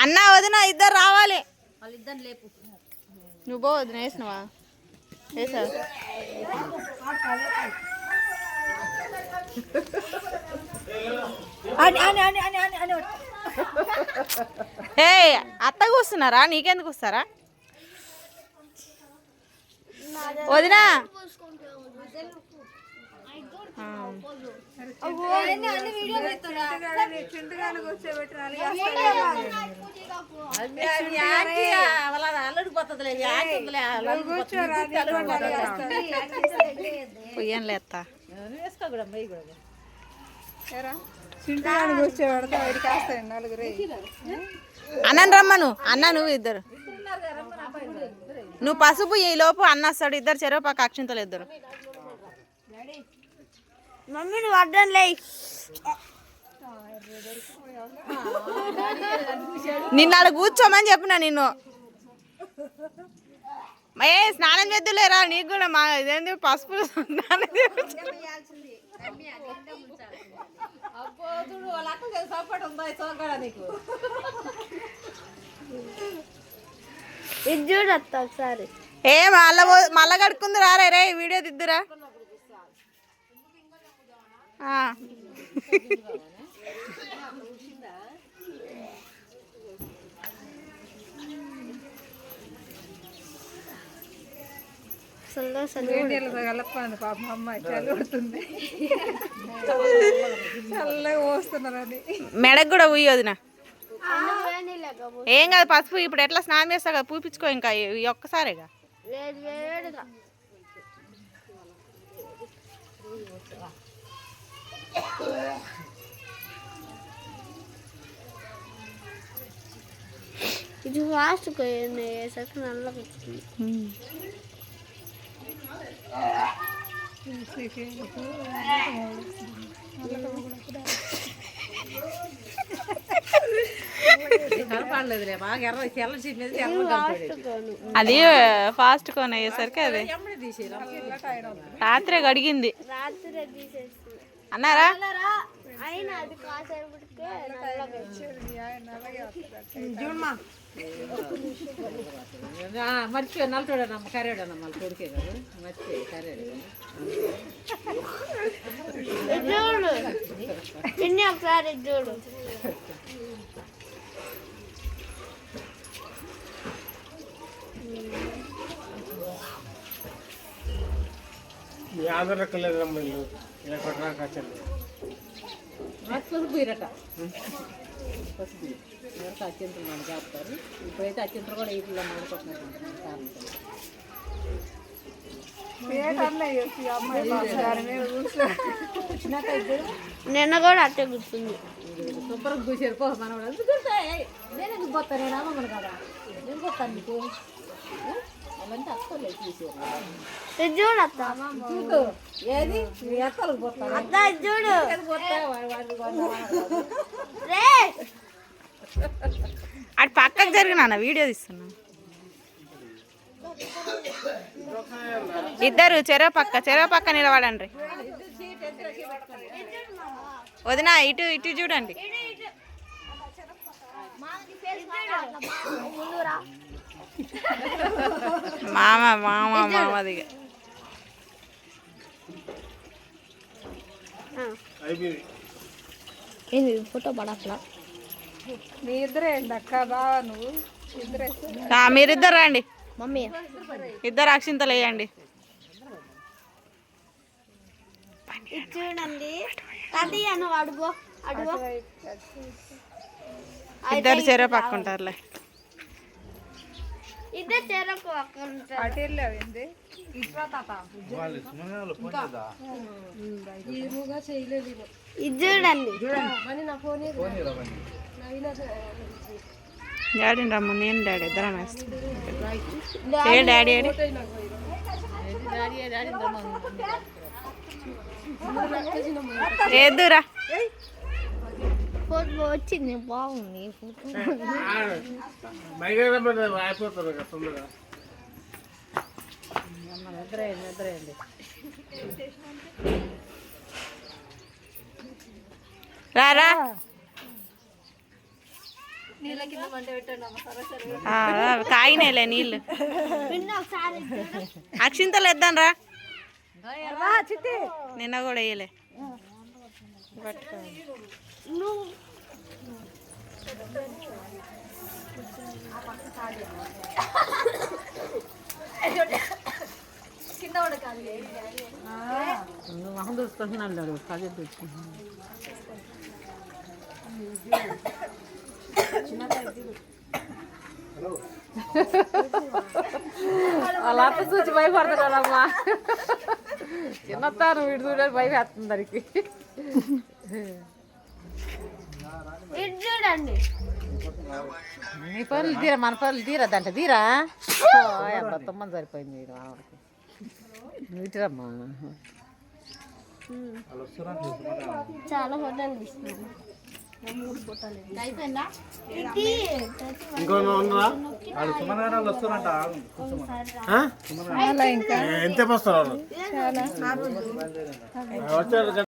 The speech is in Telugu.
అన్న వదిన ఇద్దరు రావాలి. వాళ్ళిద్దరు లేపు. నువ్వు పో వదిన. వేసినవా? వేసావు. ఏ అత్త కూస్తున్నారా? నీకెందుకు వస్తారా వదినా? పొయ్యను లేస్తా. అన్నను రమ్మను. అన్న నువ్వు ఇద్దరు. నువ్వు పసుపు ఈ లోపు అన్న వస్తాడు. ఇద్దరు చెరవ పక్క అక్షింతలు ఇద్దరు. మమ్మీ నువ్వు అడ్డం లే. నిన్న ఆడ కూర్చోమని చెప్పిన. నిన్ను స్నానం చేద్దులేరా? నీకు కూడా మా ఇదేంటి పసుపు స్నానం ఇది చూడత్తా ఒకసారి. ఏ మళ్ళా కడుక్కుంది రారా రే. వీడియో దిద్దురా. కలపండి పాప అమ్మాయి చల్లి పడుతుంది. చల్లగా పోస్తున్నారని మెడకు కూడా ఉయ్యి వదిన. ఏం కాదు పసుపు. ఇప్పుడు ఎట్లా స్నానం చేస్తా కదా పూపించుకో. ఇంకా ఒక్కసారిగా ఇది ఫాస్ట్ వేసాక నల్లగా వచ్చింది. అది ఫాస్ట్ కోన్ అయ్యేసరికి అది రాత్రే కడిగింది అన్నారా? మర్చిపోయి నలుచోడనమ్మ కరేడనమ్మ కొడుకే కదా. మర్చిపోయి కరేడు ఒకసారి చూడు. ఆదరక్కలేదమ్మ ఇల్లు ఇలా కొట్టరాకచ్చండి. పోయిరట పసుపు ఎవరికి అత్యంతలు మనం చేస్తారు. ఇప్పుడైతే అత్యంతలు కూడా వీటిలో మండుకుంటున్నారు. నిన్న కూడా అట్టే గుర్తుంది. సూపర్గా కూర్చారు. పో మనం నేను ఎందుకు పోతాను? నేను అమ్మను కదా. నేను పోతాను నీకు. అవన్నీ అక్కర్లేదు చూసారు. చూడు అత్త. ఏది ఎత్తలకు పోతాను. అత్త చూడు. అటు పక్కకు జరిగిన వీడియో తీస్తున్నా. ఇద్దరు చెరవ పక్క నిలబడండి. వదినా ఇటు ఇటు చూడండి. మామదిగా ఫోటో పడట్లా. మీ ఇద్దరే అండి అక్క బావా. నువ్వు ఇద్దరే. మీరిద్దరు రండి. మమ్మీ ఇద్దరు అక్షింతలు వేయండి. చూడండి. అడుగో అడుగో. ఇద్దరు చెరవ పక్కుంటారులే. ఇద్దరు చెరకు అటు వెళ్ళావింది. ఇది చూడండి. డాడీని రమ్మ. నేను డాడీ ఇద్దరం వేస్తాం. ఏ డాడీ ఏదురా వచ్చింది. బాగుంది అయిపోతారు కదా తొందరగా. రారా కాగినేలే నీళ్ళు అక్షింతలు వేద్దాం రా నిన్న కూడా వేయలే మొహం చూసుకుంటున్నాడు కాజు తెచ్చుకుంటున్నాను అలా చూసి భయపడతాడమ్మా చిన్నతాను వీడు చూడాలి భయపడుతుంది దానికి చూడండి నీ పనులు తీరా మన పనులు తీరదంట తీరా తొమ్మని సరిపోయింది ఇటురమ్మా చాలా ఫోటోలు తీస్తున్నాను ఇంకో ఉండరా ఎంత వస్తారు వచ్చారు